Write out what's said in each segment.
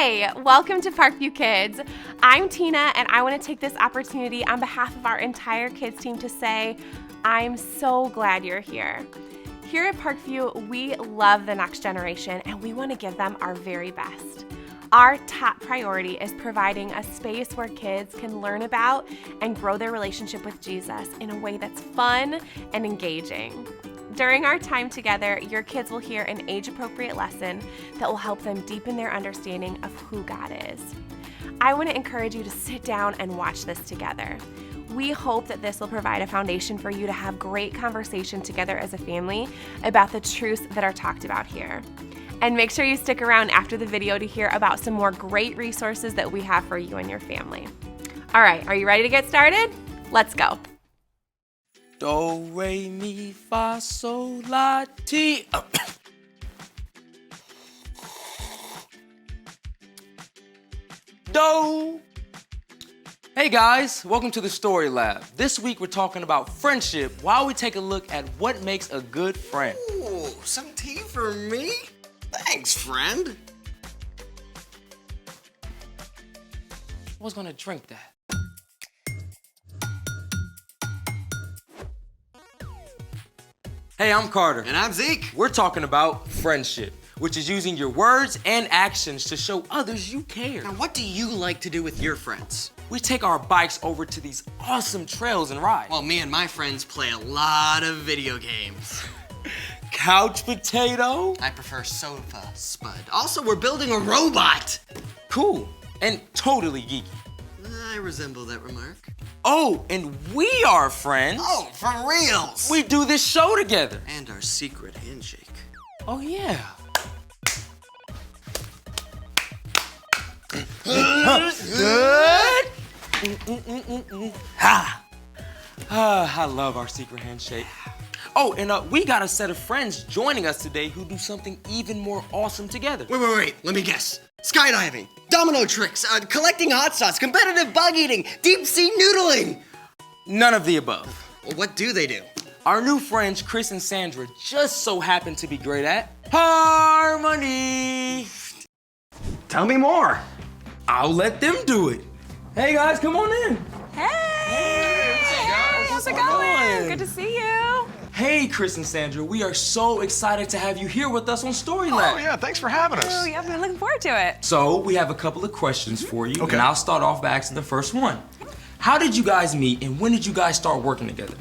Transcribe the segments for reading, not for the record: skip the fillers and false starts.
Hey, welcome to Parkview Kids. I'm Tina, and I want to take this opportunity on behalf of our entire kids team to say, I'm so glad you're here. Here at Parkview, we love the next generation, and we want to give them our very best. Our top priority is providing a space where kids can learn about and grow their relationship with Jesus in a way that's fun and engaging. During our time together, your kids will hear an age-appropriate lesson that will help them deepen their understanding of who God is. I want to encourage you to sit down and watch this together. We hope that this will provide a foundation for you to have great conversation together as a family about the truths that are talked about here. And make sure you stick around after the video to hear about some more great resources that we have for you and your family. All right, are you ready to get started? Let's go. Do, re, mi, fa, sol, la, ti. Do. Hey guys, welcome to the Story Lab. This week we're talking about friendship while we take a look at what makes a good friend. Ooh, some tea for me? Thanks, friend. I was gonna drink that. Hey, I'm Carter. And I'm Zeke. We're talking about friendship, which is using your words and actions to show others you care. Now, what do you like to do with your friends? We take our bikes over to these awesome trails and ride. Well, me and my friends play a lot of video games. Couch potato? I prefer sofa spud. Also, we're building a robot. Cool. And totally geeky. I resemble that remark. Oh, and we are friends. Oh, for reals. We do this show together. And our secret handshake. Oh, yeah. Good. Ha. I love our secret handshake. Oh, and we got a set of friends joining us today who do something even more awesome together. Wait. Let me guess. Skydiving, domino tricks, collecting hot sauce, competitive bug eating, deep sea noodling. None of the above. Well, what do they do? Our new friends, Chris and Sandra, just so happen to be great at harmony. Tell me more. I'll let them do it. Hey guys, come on in. Hey, how's it going? Good to see you. Hey, Chris and Sandra, we are so excited to have you here with us on Story Lab. Oh yeah, thanks for having us. Oh, yeah, I've been looking forward to it. So we have a couple of questions for you, Okay. and I'll start off by asking the first one. How did you guys meet, and when did you guys start working together?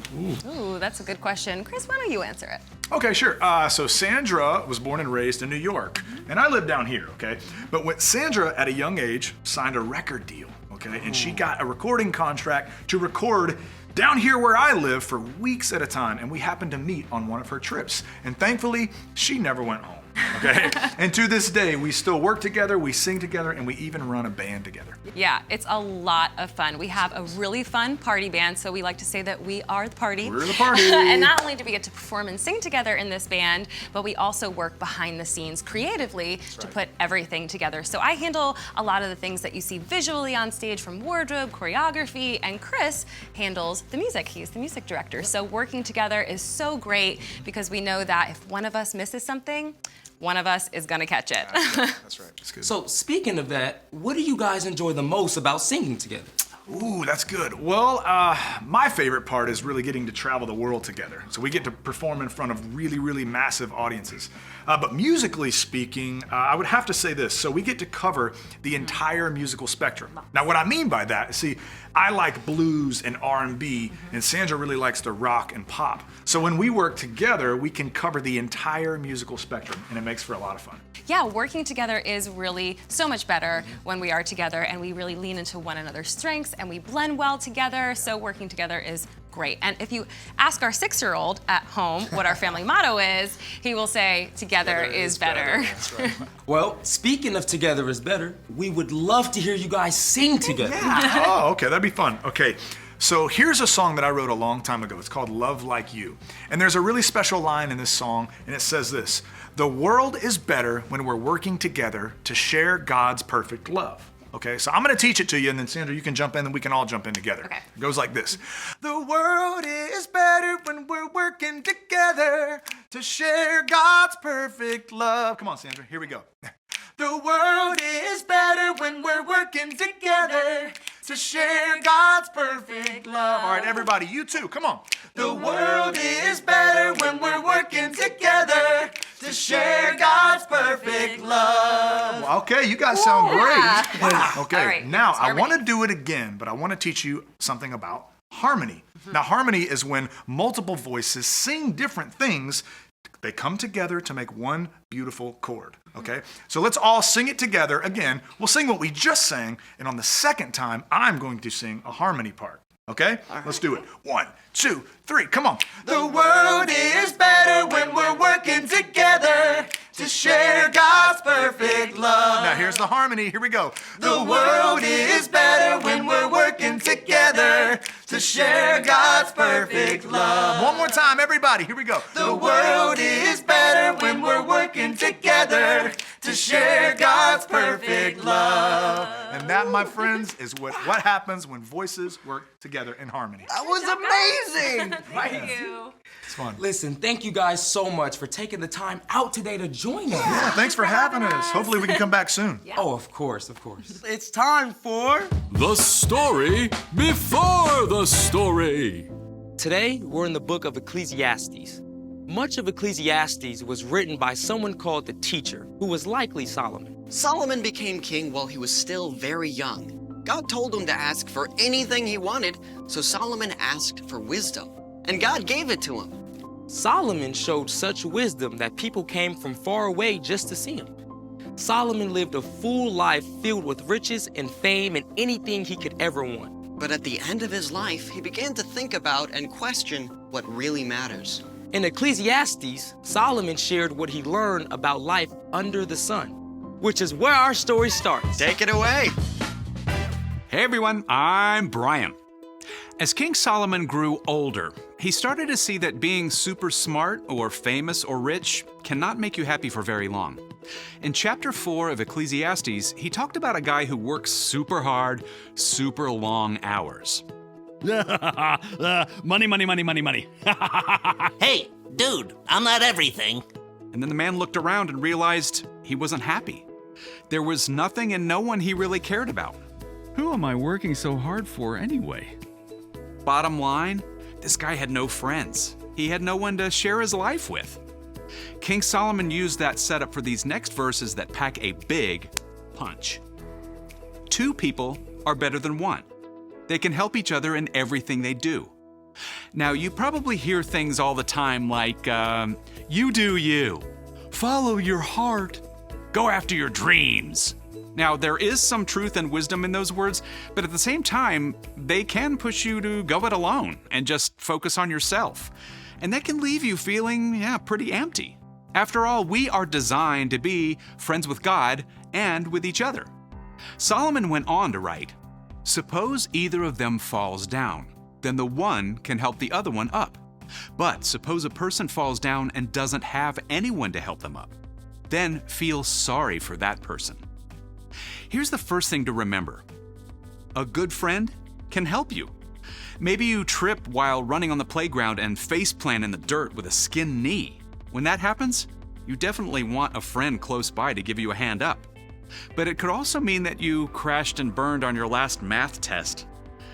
Ooh, that's a good question. Chris, why don't you answer it? Okay, sure. So Sandra was born and raised in New York, and I live down here, okay? But when Sandra, at a young age, signed a record deal, okay? And she got a recording contract to record down here where I live for weeks at a time, and we happened to meet on one of her trips. And thankfully, she never went home, okay? And to this day, we still work together, we sing together, and we even run a band together. Yeah, it's a lot of fun. We have a really fun party band, so we like to say that we are the party. We're the party. And not only do we get to perform and sing together in this band, but we also work behind the scenes creatively to put everything together. So I handle a lot of the things that you see visually on stage, from wardrobe, choreography, and Chris handles the music. He's the music director. So working together is so great because we know that if one of us misses something, one of us is gonna catch it. That's right. That's good. So speaking of that, what do you guys enjoy the most about singing together? Ooh, that's good. Well, my favorite part is really getting to travel the world together. So we get to perform in front of really, really massive audiences. But musically speaking, I would have to say this. So we get to cover the entire musical spectrum. Now, what I mean by that, see, I like blues and R&B, and Sandra really likes the rock and pop. So when we work together, we can cover the entire musical spectrum, and it makes for a lot of fun. Yeah, working together is really so much better when we are together, and we really lean into one another's strengths and we blend well together, so working together is great. And if you ask our 6-year-old at home what our family motto is, he will say, together is better. That's right. Well, speaking of together is better, we would love to hear you guys sing together. Oh, okay, that'd be fun. Okay, so here's a song that I wrote a long time ago. It's called Love Like You. And there's a really special line in this song, and it says this: the world is better when we're working together to share God's perfect love. Okay, so I'm gonna teach it to you, and then Sandra, you can jump in, and we can all jump in together. Okay. It goes like this. The world is better when we're working together to share God's perfect love. Come on, Sandra, here we go. The world is better when we're working together to share God's perfect love. All right, everybody, you too, come on. The world is better when we're working together to share God's perfect love. Okay, you guys sound great. Wow. Okay, All right, now it's I harmony. want to do it again, but I want to teach you something about harmony. Now, harmony is when multiple voices sing different things. They come together to make one beautiful chord, okay? So let's all sing it together. Again, we'll sing what we just sang, and on the second time, I'm going to sing a harmony part, okay? Let's do it. 1, 2, 3, come on. The world is better when we're working together to share God's perfect love. Now here's the harmony, here we go. The world is better when we're working together to share God's perfect love. One more time, everybody, here we go. The world is better when we're working together to share God's perfect love. And that, my friends, is what happens when voices work together in harmony. That was amazing! Thank you. It's fun. Listen, thank you guys so much for taking the time out today to join us. Yeah, thanks for having us. Hopefully we can come back soon. Oh, of course, of course. It's time for... The story before the story. Today, we're in the book of Ecclesiastes. Much of Ecclesiastes was written by someone called the teacher, who was likely Solomon. Solomon became king while he was still very young. God told him to ask for anything he wanted, so Solomon asked for wisdom, and God gave it to him. Solomon showed such wisdom that people came from far away just to see him. Solomon lived a full life filled with riches and fame and anything he could ever want. But at the end of his life, he began to think about and question what really matters. In Ecclesiastes, Solomon shared what he learned about life under the sun, which is where our story starts. Take it away. Hey everyone, I'm Brian. As King Solomon grew older, he started to see that being super smart or famous or rich cannot make you happy for very long. In chapter 4 of Ecclesiastes, he talked about a guy who works super hard, super long hours. Money, money, money, money, money. Hey, dude, I'm not everything. And then the man looked around and realized he wasn't happy. There was nothing and no one he really cared about. Who am I working so hard for anyway? Bottom line, this guy had no friends. He had no one to share his life with. King Solomon used that setup for these next verses that pack a big punch. 2 people are better than 1. They can help each other in everything they do. Now, you probably hear things all the time like, you do you, follow your heart, go after your dreams. Now, there is some truth and wisdom in those words, but at the same time, they can push you to go it alone and just focus on yourself. And that can leave you feeling, pretty empty. After all, we are designed to be friends with God and with each other. Solomon went on to write, suppose either of them falls down, then the one can help the other one up. But suppose a person falls down and doesn't have anyone to help them up. Then feel sorry for that person. Here's the first thing to remember. A good friend can help you. Maybe you trip while running on the playground and faceplant in the dirt with a skinned knee. When that happens, you definitely want a friend close by to give you a hand up. But it could also mean that you crashed and burned on your last math test.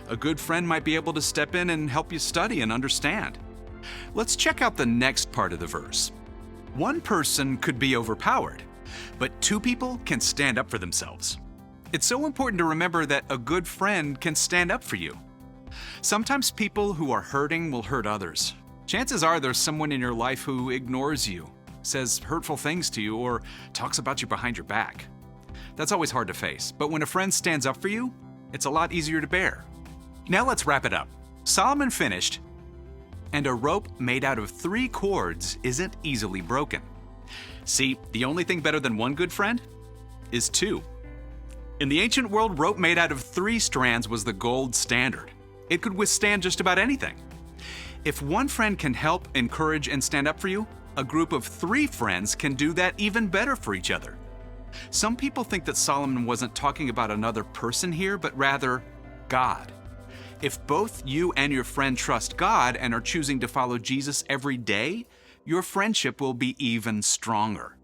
A good friend might be able to step in and help you study and understand. Let's check out the next part of the verse. One person could be overpowered, but 2 people can stand up for themselves. It's so important to remember that a good friend can stand up for you. Sometimes people who are hurting will hurt others. Chances are there's someone in your life who ignores you, says hurtful things to you, or talks about you behind your back. That's always hard to face, but when a friend stands up for you, it's a lot easier to bear. Now let's wrap it up. Solomon finished, and a rope made out of 3 cords isn't easily broken. See, the only thing better than 1 good friend is 2. In the ancient world, rope made out of 3 strands was the gold standard. It could withstand just about anything. If 1 friend can help, encourage, and stand up for you, a group of 3 friends can do that even better for each other. Some people think that Solomon wasn't talking about another person here, but rather God. If both you and your friend trust God and are choosing to follow Jesus every day, your friendship will be even stronger.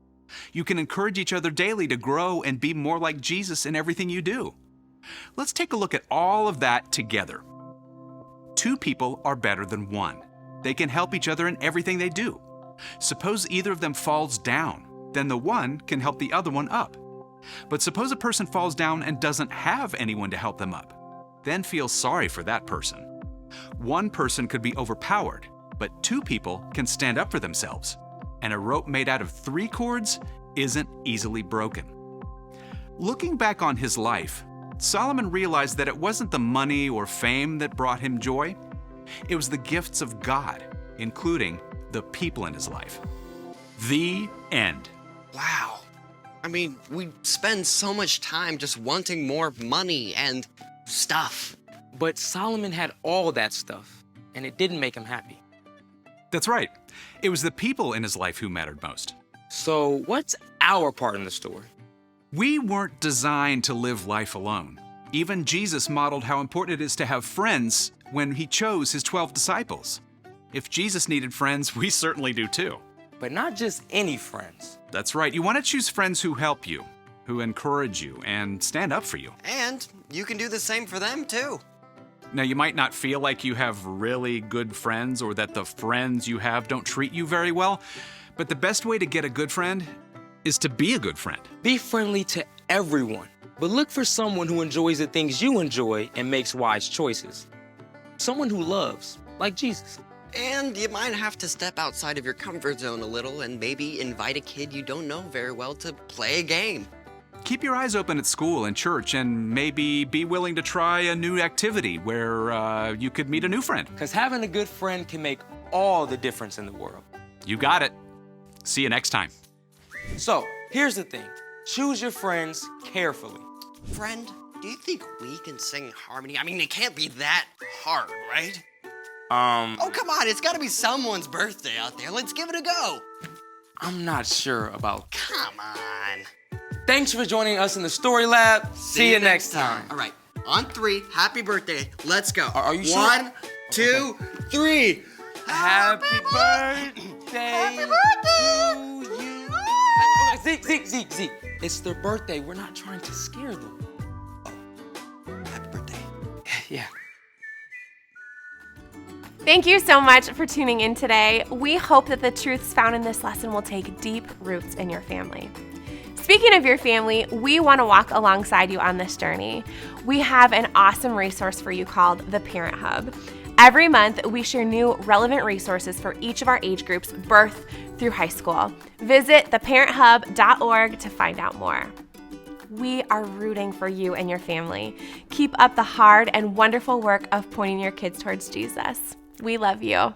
You can encourage each other daily to grow and be more like Jesus in everything you do. Let's take a look at all of that together. 2 people are better than 1. They can help each other in everything they do. Suppose either of them falls down, then the one can help the other one up. But suppose a person falls down and doesn't have anyone to help them up. Then feel sorry for that person. 1 person could be overpowered, but 2 people can stand up for themselves. And a rope made out of 3 cords isn't easily broken. Looking back on his life, Solomon realized that it wasn't the money or fame that brought him joy. It was the gifts of God, including the people in his life. The end. Wow. I mean, we spend so much time just wanting more money and stuff. But Solomon had all that stuff, and it didn't make him happy. That's right. It was the people in his life who mattered most. So what's our part in the story? We weren't designed to live life alone. Even Jesus modeled how important it is to have friends when he chose his 12 disciples. If Jesus needed friends, we certainly do too. But not just any friends. That's right. You want to choose friends who help you, who encourage you, and stand up for you. And you can do the same for them too. Now, you might not feel like you have really good friends or that the friends you have don't treat you very well, but the best way to get a good friend is to be a good friend. Be friendly to everyone, but look for someone who enjoys the things you enjoy and makes wise choices. Someone who loves, like Jesus. And you might have to step outside of your comfort zone a little and maybe invite a kid you don't know very well to play a game. Keep your eyes open at school and church, and maybe be willing to try a new activity where you could meet a new friend. Because having a good friend can make all the difference in the world. You got it. See you next time. So, here's the thing. Choose your friends carefully. Friend, do you think we can sing harmony? I mean, it can't be that hard, right? Oh, come on, it's gotta be someone's birthday out there. Let's give it a go. I'm not sure about... Come on. Thanks for joining us in the Story Lab. See you next time. All right, on 3, happy birthday. Let's go. Are you sure? 1, 2, 3. Happy birthday to you. Zeke. It's their birthday. We're not trying to scare them. Happy birthday. Yeah. Thank you so much for tuning in today. We hope that the truths found in this lesson will take deep roots in your family. Speaking of your family, we want to walk alongside you on this journey. We have an awesome resource for you called the Parent Hub. Every month, we share new relevant resources for each of our age groups, birth through high school. Visit theparenthub.org to find out more. We are rooting for you and your family. Keep up the hard and wonderful work of pointing your kids towards Jesus. We love you.